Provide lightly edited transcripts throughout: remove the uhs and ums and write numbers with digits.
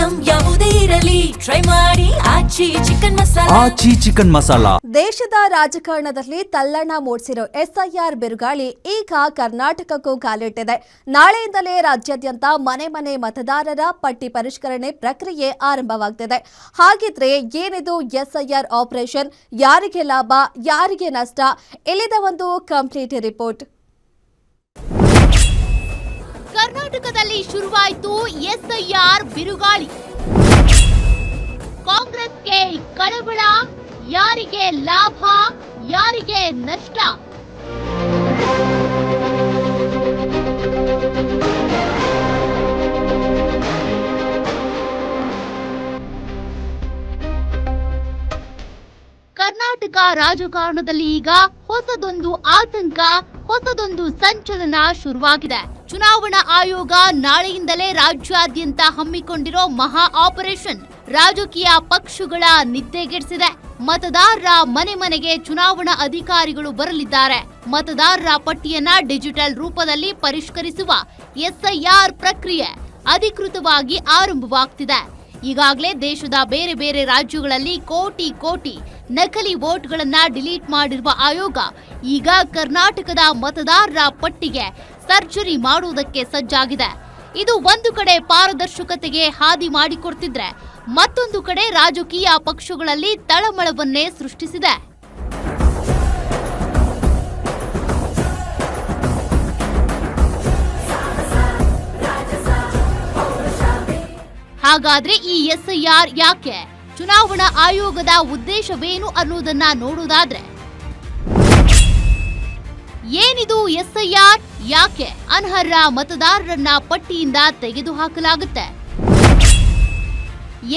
Item ಯಾವುದೇ ಇರಲಿ try ಮಾಡಿ ಆಚಿ ಚಿಕನ್ ಮಸಾಲಾ. ದೇಶದ ರಾಜಕಾರಣದಲ್ಲಿ ತಲ್ಲಣ ಮೂಡಿಸಿರೋ ಎಸ್ಐಆರ್ ಬಿರುಗಾಳಿ ಈಗ ಕರ್ನಾಟಕಕ್ಕೂ ಕಾಲಿಟ್ಟಿದೆ. ನಾಳೆಯಿಂದಲೇ ರಾಜ್ಯಾದ್ಯಂತ ಮನೆ ಮನೆ ಮತದಾರರ ಪಟ್ಟಿ ಪರಿಷ್ಕರಣೆ ಪ್ರಕ್ರಿಯೆ ಆರಂಭವಾಗುತ್ತಿದೆ. ಹಾಗಿದ್ರೆ ಏನಿದು ಎಸ್ಐಆರ್ ಆಪರೇಷನ್? ಯಾರಿಗೆ ಲಾಭ, ಯಾರಿಗೆ ನಷ್ಟ? ಇಲ್ಲಿದೆ ಒಂದು ಕಂಪ್ಲೀಟ್ ರಿಪೋರ್ಟ್. ಕರ್ನಾಟಕದಲ್ಲಿ ಶುರುವಾಯಿತು ಎಸ್ಐಆರ್ ಬಿರುಗಾಳಿ. ಕಾಂಗ್ರೆಸ್ಗೆ ಕಳವಳ, ಯಾರಿಗೆ ಲಾಭ, ಯಾರಿಗೆ ನಷ್ಟ? ಕರ್ನಾಟಕ ರಾಜಕಾರಣದಲ್ಲಿ ಈಗ ಹೊಸದೊಂದು ಆತಂಕ, ಹೊಸದೊಂದು ಸಂಚಲನ ಶುರುವಾಗಿದೆ. ಚುನಾವಣಾ ಆಯೋಗ ನಾಳೆಯಿಂದಲೇ ರಾಜ್ಯಾದ್ಯಂತ ಹಮ್ಮಿಕೊಂಡಿರೋ ಮಹಾ ಆಪರೇಷನ್ ರಾಜಕೀಯ ಪಕ್ಷಗಳ ನಿದ್ದೆಗೆಡಿಸಿದೆ. ಮತದಾರರ ಮನೆ ಮನೆಗೆ ಚುನಾವಣಾ ಅಧಿಕಾರಿಗಳು ಬರಲಿದ್ದಾರೆ. ಮತದಾರರ ಪಟ್ಟಿಯನ್ನ ಡಿಜಿಟಲ್ ರೂಪದಲ್ಲಿ ಪರಿಷ್ಕರಿಸುವ ಎಸ್ಐಆರ್ ಪ್ರಕ್ರಿಯೆ ಅಧಿಕೃತವಾಗಿ ಆರಂಭವಾಗ್ತಿದೆ. ಈಗಾಗಲೇ ದೇಶದ ಬೇರೆ ಬೇರೆ ರಾಜ್ಯಗಳಲ್ಲಿ ಕೋಟಿ ಕೋಟಿ ನಕಲಿ ವೋಟ್ಗಳನ್ನ ಡಿಲೀಟ್ ಮಾಡಿರುವ ಆಯೋಗ ಈಗ ಕರ್ನಾಟಕದ ಮತದಾರರ ಪಟ್ಟಿಗೆ ಸರ್ಜರಿ ಮಾಡುವುದಕ್ಕೆ ಸಜ್ಜಾಗಿದೆ. ಇದು ಒಂದು ಕಡೆ ಪಾರದರ್ಶಕತೆಗೆ ಹಾದಿ ಮಾಡಿಕೊಡ್ತಿದ್ರೆ, ಮತ್ತೊಂದು ಕಡೆ ರಾಜಕೀಯ ಪಕ್ಷಗಳಲ್ಲಿ ತಳಮಳವನ್ನೇ ಸೃಷ್ಟಿಸಿದೆ. ಹಾಗಾದ್ರೆ ಈ ಎಸ್ಐಆರ್ ಯಾಕೆ? ಚುನಾವಣಾ ಆಯೋಗದ ಉದ್ದೇಶವೇನು ಅನ್ನೋದನ್ನ ನೋಡುವುದಾದ್ರೆ, ಏನಿದು ಎಸ್ಐಆರ್? ಯಾಕೆ ಅನರ್ಹ ಮತದಾರರನ್ನ ಪಟ್ಟಿಯಿಂದ ತೆಗೆದುಹಾಕಲಾಗುತ್ತೆ?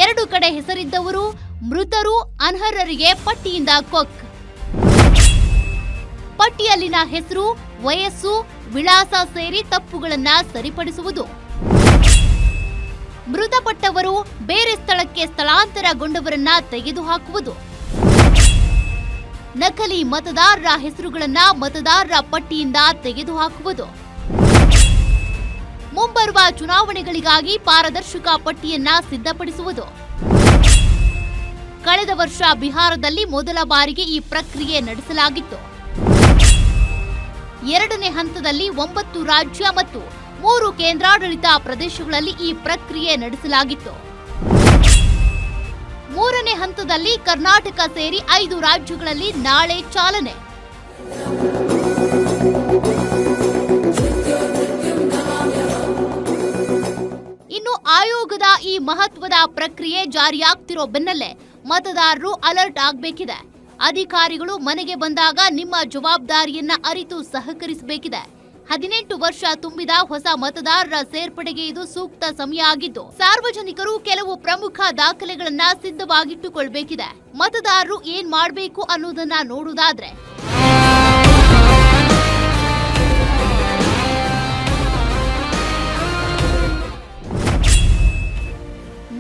ಎರಡು ಕಡೆ ಹೆಸರಿದ್ದವರು ಮೃತರು, ಅನರ್ಹರಿಗೆ ಪಟ್ಟಿಯಿಂದ ಕೊಕ್. ಪಟ್ಟಿಯಲ್ಲಿನ ಹೆಸರು, ವಯಸ್ಸು, ವಿಳಾಸ ಸೇರಿ ತಪ್ಪುಗಳನ್ನ ಸರಿಪಡಿಸುವುದು. ಮೃತಪಟ್ಟವರು ಬೇರೆ ಸ್ಥಳಕ್ಕೆ ಸ್ಥಳಾಂತರಗೊಂಡವರನ್ನ ತೆಗೆದುಹಾಕುವುದು. ನಕಲಿ ಮತದಾರರ ಹೆಸರುಗಳನ್ನ ಮತದಾರರ ಪಟ್ಟಿಯಿಂದ ತೆಗೆದುಹಾಕುವುದು. ಮುಂಬರುವ ಚುನಾವಣೆಗಳಿಗಾಗಿ ಪಾರದರ್ಶಕ ಪಟ್ಟಿಯನ್ನ ಸಿದ್ಧಪಡಿಸುವುದು. ಕಳೆದ ವರ್ಷ ಬಿಹಾರದಲ್ಲಿ ಮೊದಲ ಬಾರಿಗೆ ಈ ಪ್ರಕ್ರಿಯೆ ನಡೆಸಲಾಗಿತ್ತು. ಎರಡನೇ ಹಂತದಲ್ಲಿ 9 ರಾಜ್ಯ ಮತ್ತು 3 ಕೇಂದ್ರಾಡಳಿತ ಪ್ರದೇಶಗಳಲ್ಲಿ ಈ ಪ್ರಕ್ರಿಯೆ ನಡೆಸಲಾಗಿತ್ತು. ಮೂರನೇ ಹಂತದಲ್ಲಿ ಕರ್ನಾಟಕ ಸೇರಿ 5 ರಾಜ್ಯಗಳಲ್ಲಿ ನಾಳೆ ಚಾಲನೆ. ಇನ್ನು ಆಯೋಗದ ಈ ಮಹತ್ವದ ಪ್ರಕ್ರಿಯೆ ಜಾರಿಯಾಗ್ತಿರೋ ಬೆನ್ನಲ್ಲೇ ಮತದಾರರು ಅಲರ್ಟ್ ಆಗಬೇಕಿದೆ. ಅಧಿಕಾರಿಗಳು ಮನೆಗೆ ಬಂದಾಗ ನಿಮ್ಮ ಜವಾಬ್ದಾರಿಯನ್ನ ಅರಿತು ಸಹಕರಿಸಬೇಕಿದೆ. 18 ವರ್ಷ ತುಂಬಿದ ಹೊಸ ಮತದಾರರ ಸೇರ್ಪಡೆಗೆ ಇದು ಸೂಕ್ತ ಸಮಯ ಆಗಿದ್ದು, ಸಾರ್ವಜನಿಕರು ಕೆಲವು ಪ್ರಮುಖ ದಾಖಲೆಗಳನ್ನ ಸಿದ್ಧವಾಗಿಟ್ಟುಕೊಳ್ಬೇಕಿದೆ. ಮತದಾರರು ಏನ್ ಮಾಡಬೇಕು ಅನ್ನೋದನ್ನ ನೋಡುವುದಾದ್ರೆ,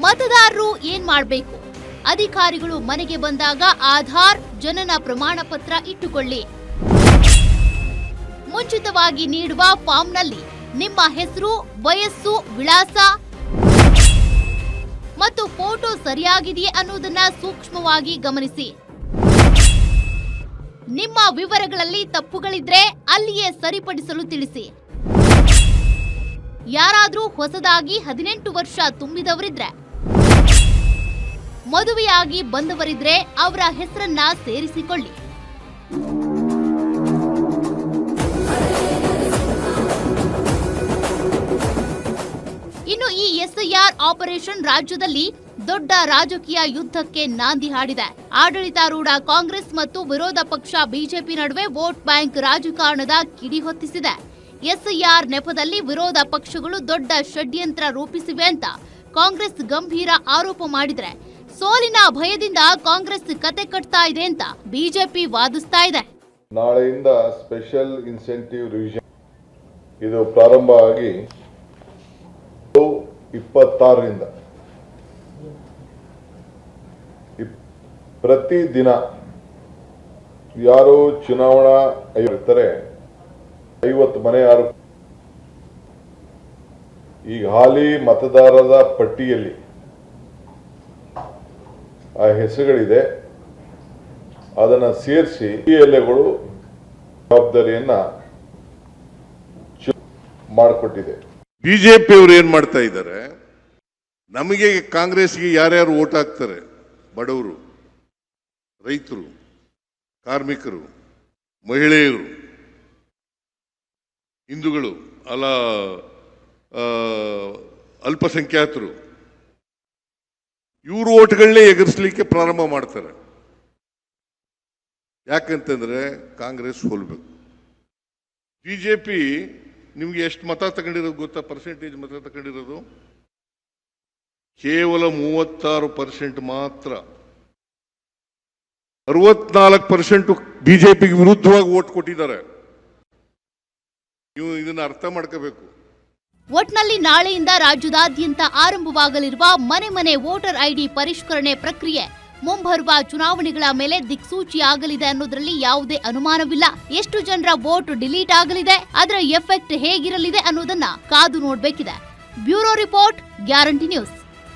ಮತದಾರರು ಏನ್ ಮಾಡಬೇಕು? ಅಧಿಕಾರಿಗಳು ಮನೆಗೆ ಬಂದಾಗ ಆಧಾರ್, ಜನನ ಪ್ರಮಾಣ ಪತ್ರ ಇಟ್ಟುಕೊಳ್ಳಿ. ಮುಂಚಿತವಾಗಿ ನೀಡುವ ಫಾರ್ಮ್ನಲ್ಲಿ ನಿಮ್ಮ ಹೆಸರು, ವಯಸ್ಸು, ವಿಳಾಸ ಮತ್ತು ಫೋಟೋ ಸರಿಯಾಗಿದೆಯೇ ಅನ್ನೋದನ್ನ ಸೂಕ್ಷ್ಮವಾಗಿ ಗಮನಿಸಿ. ನಿಮ್ಮ ವಿವರಗಳಲ್ಲಿ ತಪ್ಪುಗಳಿದ್ರೆ ಅಲ್ಲಿಯೇ ಸರಿಪಡಿಸಲು ತಿಳಿಸಿ. ಯಾರಾದರೂ ಹೊಸದಾಗಿ 18 ವರ್ಷ ತುಂಬಿದವರಿದ್ರೆ, ಮದುವೆಯಾಗಿ ಬಂದವರಿದ್ರೆ ಅವರ ಹೆಸರನ್ನ ಸೇರಿಸಿಕೊಳ್ಳಿ. ಇನ್ನು ಈ ಎಸ್ಐಆರ್ ಆಪರೇಷನ್ ರಾಜ್ಯದಲ್ಲಿ ದೊಡ್ಡ ರಾಜಕೀಯ ಯುದ್ಧಕ್ಕೆ ನಾಂದಿ ಹಾಡಿದೆ. ಆಡಳಿತಾರೂಢ ಕಾಂಗ್ರೆಸ್ ಮತ್ತು ವಿರೋಧ ಪಕ್ಷ ಬಿಜೆಪಿ ನಡುವೆ ವೋಟ್ ಬ್ಯಾಂಕ್ ರಾಜಕಾರಣದ ಕಿಡಿ ಹೊತ್ತಿಸಿದೆ. ಎಸ್ಐಆರ್ ನೆಪದಲ್ಲಿ ವಿರೋಧ ಪಕ್ಷಗಳು ದೊಡ್ಡ ಷಡ್ಯಂತ್ರ ರೂಪಿಸಿವೆ ಅಂತ ಕಾಂಗ್ರೆಸ್ ಗಂಭೀರ ಆರೋಪ ಮಾಡಿದ್ರೆ, ಸೋಲಿನ ಭಯದಿಂದ ಕಾಂಗ್ರೆಸ್ ಕತೆ ಕಟ್ತಾ ಇದೆ ಅಂತ ಬಿಜೆಪಿ ವಾದಿಸ್ತಾ ಇದೆ. ನಾಳೆಯಿಂದ ಸ್ಪೆಷಲ್ ಇನ್ಸೆಂಟಿವ್ ರಿವಿಷನ್ ಇದು ಪ್ರಾರಂಭ ಆಗಿ 26ರಿಂದ ಪ್ರತಿ ದಿನ ಯಾರು ಚುನಾವಣಾ ಇರ್ತಾರೆ 50 ಮನೆ ಯಾರು ಈಗ ಹಾಲಿ ಮತದಾರರ ಪಟ್ಟಿಯಲ್ಲಿ ಆ ಹೆಸರುಗಳಿದೆ, ಅದನ್ನ ಸೇರಿಸಿ ಎಲೆಗಳು ಜವಾಬ್ದಾರಿಯನ್ನ ಮಾಡಿಕೊಟ್ಟಿದೆ. ಬಿಜೆಪಿ ಅವರು ಏನ್ ಮಾಡ್ತಾ ಇದ್ದಾರೆ, ನಮಗೆ ಕಾಂಗ್ರೆಸ್ಗೆ ಯಾರ್ಯಾರು ಓಟ್ ಹಾಕ್ತಾರೆ, ಬಡವರು, ರೈತರು, ಕಾರ್ಮಿಕರು, ಮಹಿಳೆಯರು, ಹಿಂದೂಗಳು, ಅಲ್ಪಸಂಖ್ಯಾತರು, ಇವರು ಓಟ್ಗಳನ್ನೇ ಎಗರಿಸಲಿಕ್ಕೆ ಪ್ರಾರಂಭ ಮಾಡ್ತಾರೆ. ಯಾಕಂತಂದ್ರೆ ಕಾಂಗ್ರೆಸ್ ಸೋಲ್ಬೇಕು. ಬಿಜೆಪಿ ನಿಮ್ಗೆ ಎಷ್ಟು ಮತ ತಗೊಂಡಿರೋದು ಗೊತ್ತಾ? ಪರ್ಸೆಂಟೇಜ್ ಮತ ತಗೊಂಡಿರೋದು ಕೇವಲ 36% ಮಾತ್ರ. 64% ಬಿಜೆಪಿಗೆ ವಿರುದ್ಧವಾಗಿ ಓಟ್ ಕೊಟ್ಟಿದ್ದಾರೆ. ನೀವು ಇದನ್ನ ಅರ್ಥ ಮಾಡ್ಕೋಬೇಕು. ಒಟ್ನಲ್ಲಿ ನಾಳೆಯಿಂದ ರಾಜ್ಯದಾದ್ಯಂತ ಆರಂಭವಾಗಲಿರುವ ಮನೆ ಮನೆ ವೋಟರ್ ಐಡಿ ಪರಿಷ್ಕರಣೆ ಪ್ರಕ್ರಿಯೆ ಮುಂಬರುವ ಚುನಾವಣೆಗಳ ಮೇಲೆ ದಿಕ್ಸೂಚಿಯಾಗಲಿದೆ ಅನ್ನೋದ್ರಲ್ಲಿ ಯಾವುದೇ ಅನುಮಾನವಿಲ್ಲ. ಎಷ್ಟು ಜನರ ವೋಟ್ ಡಿಲೀಟ್ ಆಗಲಿದೆ, ಅದರ ಎಫೆಕ್ಟ್ ಹೇಗಿರಲಿದೆ ಅನ್ನೋದನ್ನ ಕಾದು ನೋಡಬೇಕಿದೆ. Bureau report, Guarantee news.